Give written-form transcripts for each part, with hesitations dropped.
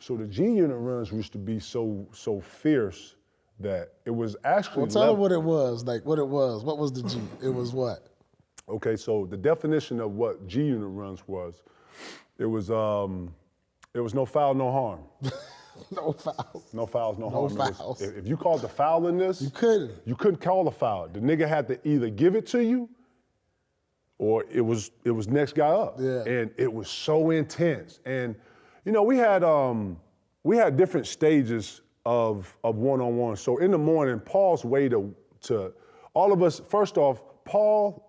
So the G unit runs used to be so fierce that it was actually. Well, tell them what it was. Like what it was. What was the G? It was what? Okay, so the definition of what G unit runs was, it was no foul, no harm. No fouls. No fouls, no harm. Fouls. If you called the foul in this, You couldn't. You couldn't call a foul. The nigga had to either give it to you, or it was next guy up. Yeah. And it was so intense. And you know, we had different stages of one-on-one. So in the morning, Paul's way to all of us. First off, Paul,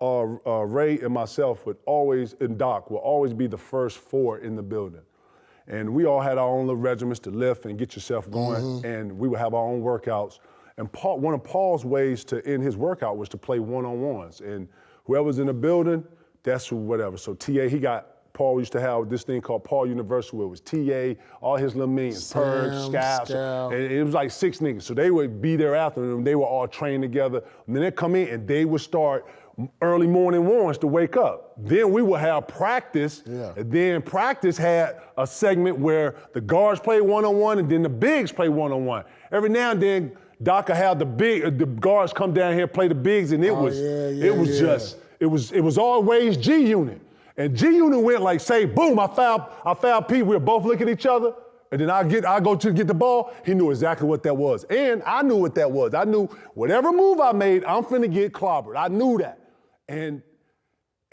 Ray, and myself and Doc would always be the first four in the building. And we all had our own little regiments to lift and get yourself going, and we would have our own workouts. And one of Paul's ways to end his workout was to play one-on-ones. And whoever's in the building, that's whatever. So Paul used to have this thing called Paul Universal, where it was TA, all his little minions, Purge, Scabs, and it was like 6 niggas. So they would be there after them, they were all trained together. And then they'd come in and they would start early morning ones to wake up. Then we would have practice, and then practice had a segment where the guards play one-on-one and then the bigs play one-on-one. Every now and then, Doc would have the guards come down here, play the bigs, and it was always G Unit. And G Unit went like, say, boom, I fouled Pete. We'll both look at each other. And then I go to get the ball. He knew exactly what that was. And I knew what that was. I knew whatever move I made, I'm finna get clobbered. I knew that. And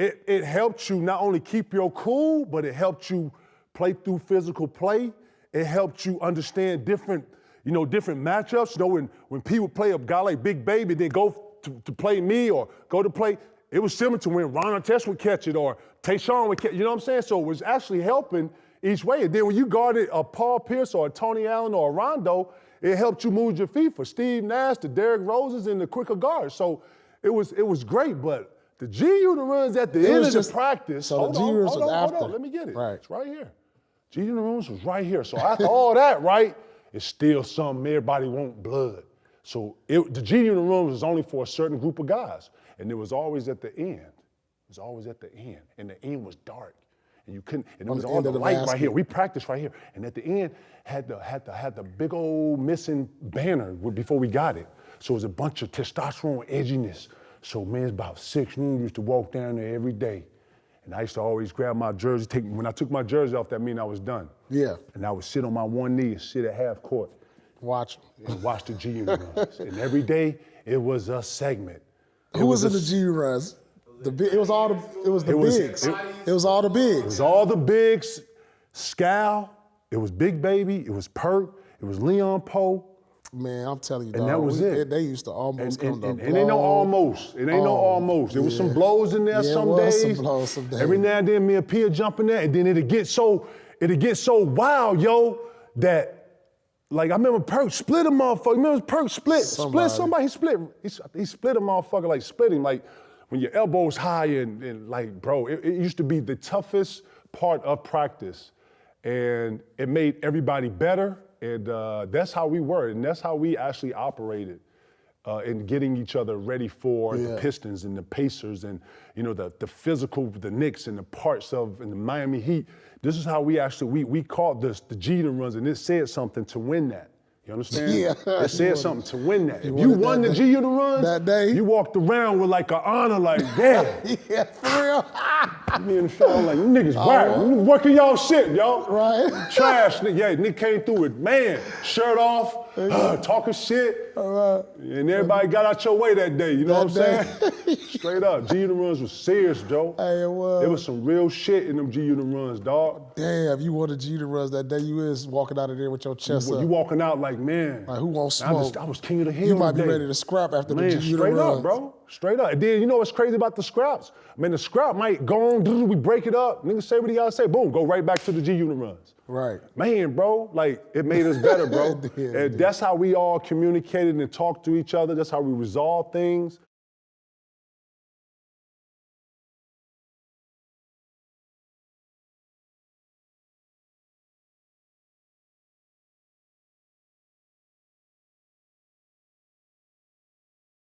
it helped you not only keep your cool, but it helped you play through physical play. It helped you understand different matchups. You know, when Pete would play a guy like Big Baby, then go to play me or go to play, it was similar to when Ron Artest would catch it or Tayshaun would catch it, you know what I'm saying? So it was actually helping each way. And then when you guarded a Paul Pierce or a Tony Allen or a Rondo, it helped you move your feet for Steve Nash, the Derrick Roses, and the quicker guards. So it was great, but the G unit runs at the end of the practice. So the G unit was after. Hold on, let me get it. Right. It's right here. G unit runs was right here. So after all that, right, it's still something everybody want blood. So the G unit run was only for a certain group of guys. And it was always at the end. It was always at the end. And the end was dark. And you couldn't, and it was all the light right here. We practiced right here. And at the end, had the big old missing banner before we got it. So it was a bunch of testosterone edginess. So man, it's about 6 noon, used to walk down there every day. And I used to always grab my jersey. When I took my jersey off, that mean I was done. Yeah. And I would sit on my one knee and sit at half court. Watch. And watch the G unit runs. And every day, it was a segment. Who was in the G runs? It was all the bigs. It was all the bigs. It was all the bigs. Scal. It was Big Baby. It was Perk. It was Leon Poe. Man, I'm telling you, dog. And that was it. They used to almost come to blow. It ain't no almost. It ain't no almost. There was some blows in there some days. Some blows some days. Every now and then, me and P would jump in there, and then it'd get so wild, yo, that. Like, I remember Perk split a motherfucker. Remember Perk split somebody. He split a motherfucker, like split him. Like, when your elbow's high and like, bro, it used to be the toughest part of practice. And it made everybody better. And that's how we were. And that's how we actually operated in getting each other ready for the Pistons and the Pacers and, you know, the physical, the Knicks and the parts of and the Miami Heat. This is how we actually, we called this the G runs, and it said something to win that. You understand? Yeah. It said something to win that. If you won the G unit runs, that day, you walked around with like an honor, like, yeah. Yeah, for real. Me and Sean like, niggas whack. Working y'all shit, y'all. Right. Trash, nigga. Yeah, nigga came through it. Man, shirt off, talking shit. All right. And everybody got out your way that day, you know what I'm saying? Straight up. G unit runs was serious, Joe. Hey, it was. There was some real shit in them G unit runs, dog. Damn, you won the G unit runs that day, you is walking out of there with your chest up. You walking out like, man. Like, who won't smoke? I was king of the hill. You might be today. ready to scrap after the G unit straight runs. up, bro. Straight up. And then, you know what's crazy about the scraps? I mean, the scrap might go on, we break it up, niggas say what he gotta say, boom, go right back to the G unit runs. Right. Man, bro, like, it made us better, bro. It did. And that's how we all communicated and talked to each other. That's how we resolved things.